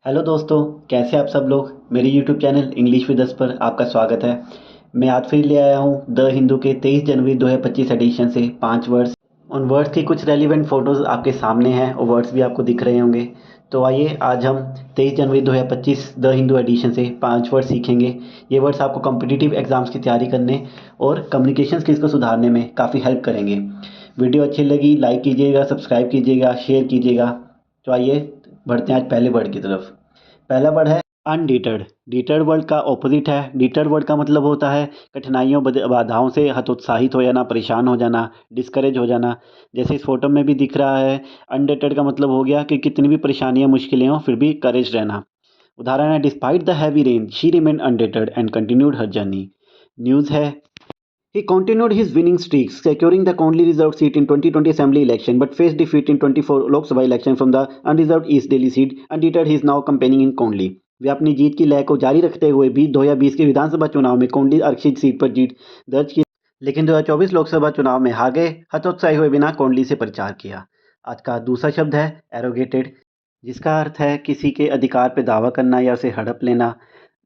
Hello दोस्तों, कैसे आप सब लोग। मेरे YouTube channel English with us पर आपका स्वागत है। मैं आज फिर ले आया हूँ द हिंदू के 23 जनवरी 2025 एडिशन से 5 वर्ड्स। उन वर्ड्स की कुछ रेलिवेंट फ़ोटोज़ आपके सामने हैं और वर्ड्स भी आपको दिख रहे होंगे। तो आइए आज हम 23 जनवरी 2025 द हिंदू एडिशन से 5 वर्ड सीखेंगे। ये वर्ड्स आपको कॉम्पिटिटिव एग्ज़ाम्स की तैयारी करने और कम्युनिकेशन स्किल्स को सुधारने में काफ़ी हेल्प करेंगे। वीडियो अच्छी लगी लाइक कीजिएगा, सब्सक्राइब कीजिएगा, शेयर कीजिएगा। तो आइए बढ़ते हैं आज पहले वर्ड की तरफ। पहला वर्ड है अनडिटर्ड। डिटर्ड वर्ड का ऑपोजिट है। डिटर्ड वर्ड का मतलब होता है कठिनाइयों बाधाओं से हतोत्साहित हो जाना, परेशान हो जाना, डिस्करेज हो जाना। जैसे इस फोटो में भी दिख रहा है। अनडिटर्ड का मतलब हो गया कि कितनी भी परेशानियां मुश्किलें हों फिर भी करेज रहना। उदाहरण है despite the heavy rain she remain undeterred and continued her journey. News है he continued his winning streak, securing the Kondli reserved seat in 2020 Assembly election, but faced defeat in 24 Lok Sabha election from the unreserved East Delhi seat. Undeterred, he is now campaigning in Kondli. वे अपनी जीत की लय को जारी रखते हुए भी 2020 के विधानसभा चुनाव में कोंडली आरक्षित सीट पर जीत दर्ज की, लेकिन 2024 लोकसभा चुनाव में हार गए। हतोत्साही हुए बिना कोंडली से प्रचार किया। आज का दूसरा शब्द है एरोगेटेड, जिसका अर्थ है किसी के अधिकार पर दावा करना या उसे हड़प लेना।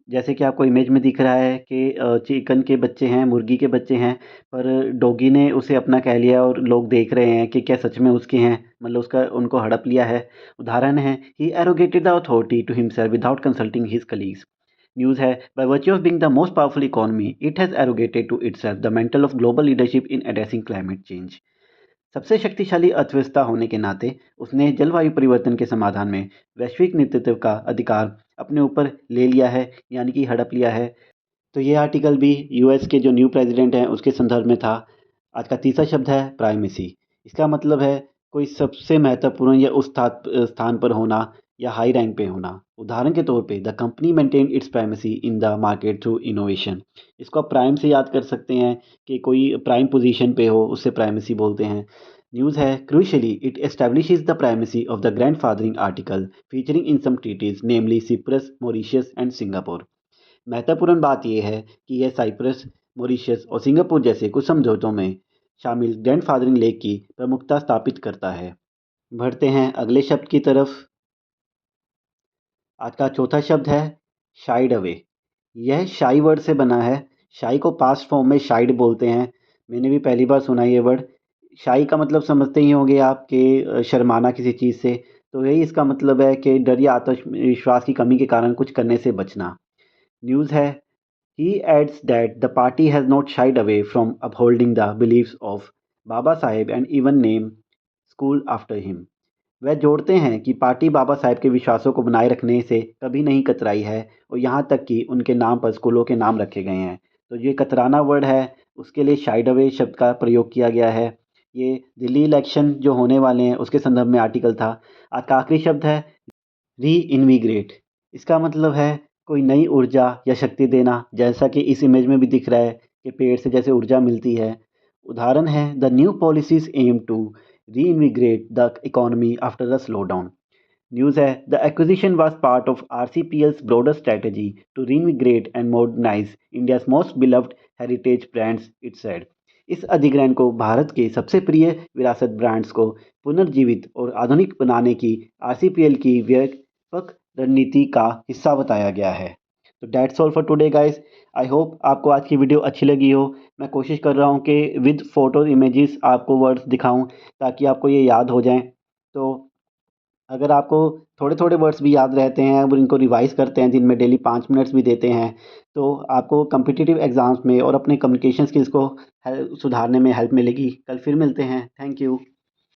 जैसे कि आपको इमेज में दिख रहा है कि चिकन के बच्चे हैं, मुर्गी के बच्चे हैं, पर डॉगी ने उसे अपना कह लिया और लोग देख रहे हैं कि क्या सच में उसके हैं, मतलब उसका उनको हड़प लिया है। उदाहरण है ही arrogated the authority to himself without consulting his colleagues. News है by virtue of being the most powerful economy it has arrogated to itself the mantle of global leadership in addressing climate change. सबसे शक्तिशाली अर्थव्यवस्था होने के नाते उसने जलवायु परिवर्तन के समाधान में वैश्विक नेतृत्व का अधिकार अपने ऊपर ले लिया है, यानी कि हड़प लिया है। तो ये आर्टिकल भी यूएस के जो न्यू प्रेसिडेंट हैं उसके संदर्भ में था। आज का तीसरा शब्द है प्राइमेसी। इसका मतलब है कोई सबसे महत्वपूर्ण या उस स्थान पर होना या हाई रैंक पे होना। उदाहरण के तौर पे the company maintain its primacy in the market through innovation. इसको आप प्राइम से याद कर सकते हैं कि कोई प्राइम पोजीशन पे हो, उससे प्राइमेसी बोलते हैं। न्यूज़ है crucially it establishes the primacy of the grandfathering article featuring in some treaties namely Cyprus, Mauritius and Singapore. महत्वपूर्ण बात यह है कि यह साइप्रस, मॉरिशस और सिंगापुर जैसे कुछ समझौतों में शामिल ग्रैंडफादरिंग लेक की प्रमुखता स्थापित करता है। बढ़ते हैं अगले शब्द की तरफ। आज का चौथा शब्द है शाइड अवे। यह शाई वर्ड से बना है। शाई को पास्ट फॉर्म में शाइड बोलते हैं। मैंने भी पहली बार सुना ये वर्ड। शाई का मतलब समझते ही होंगे आप कि शर्माना किसी चीज़ से। तो यही इसका मतलब है कि डर या आत्मविश्वास की कमी के कारण कुछ करने से बचना। न्यूज़ है he adds that the party has not shied away from upholding the beliefs of Baba Saheb and even name school after him. वह जोड़ते हैं कि पार्टी बाबा साहेब के विश्वासों को बनाए रखने से कभी नहीं कतराई है और यहाँ तक कि उनके नाम पर स्कूलों के नाम रखे गए हैं। तो ये कतराना वर्ड है, उसके लिए शाइड अवे शब्द का प्रयोग किया गया है। ये दिल्ली इलेक्शन जो होने वाले हैं उसके संदर्भ में आर्टिकल था। आज का आखिरी शब्द है री इनविग्रेट। इसका मतलब है कोई नई ऊर्जा या शक्ति देना, जैसा कि इस इमेज में भी दिख रहा है कि पेड़ से जैसे ऊर्जा मिलती है। उदाहरण है the new policies aim to reinvigorate the economy after the slowdown. News है the acquisition was part of RCPL's broader strategy to reinvigorate and modernise India's most beloved heritage brands, it said. इस अधिग्रहण को भारत के सबसे प्रिय विरासत brands को पुनर्जीवित और आधुनिक बनाने की आरसीपीएल की व्यापक रणनीति का हिस्सा बताया गया है। तो that's all for today guys. I hope आपको आज की वीडियो अच्छी लगी हो। मैं कोशिश कर रहा हूँ कि विद फोटो इमेजेस आपको वर्ड्स दिखाऊं ताकि आपको ये याद हो जाएं। तो अगर आपको थोड़े थोड़े वर्ड्स भी याद रहते हैं और इनको रिवाइज करते हैं, दिन में डेली 5 मिनट्स भी देते हैं, तो आपको कम्पिटिटिव एग्ज़ाम्स में और अपने कम्युनिकेशन स्किल्स को सुधारने में हेल्प मिलेगी। कल फिर मिलते हैं। Thank you.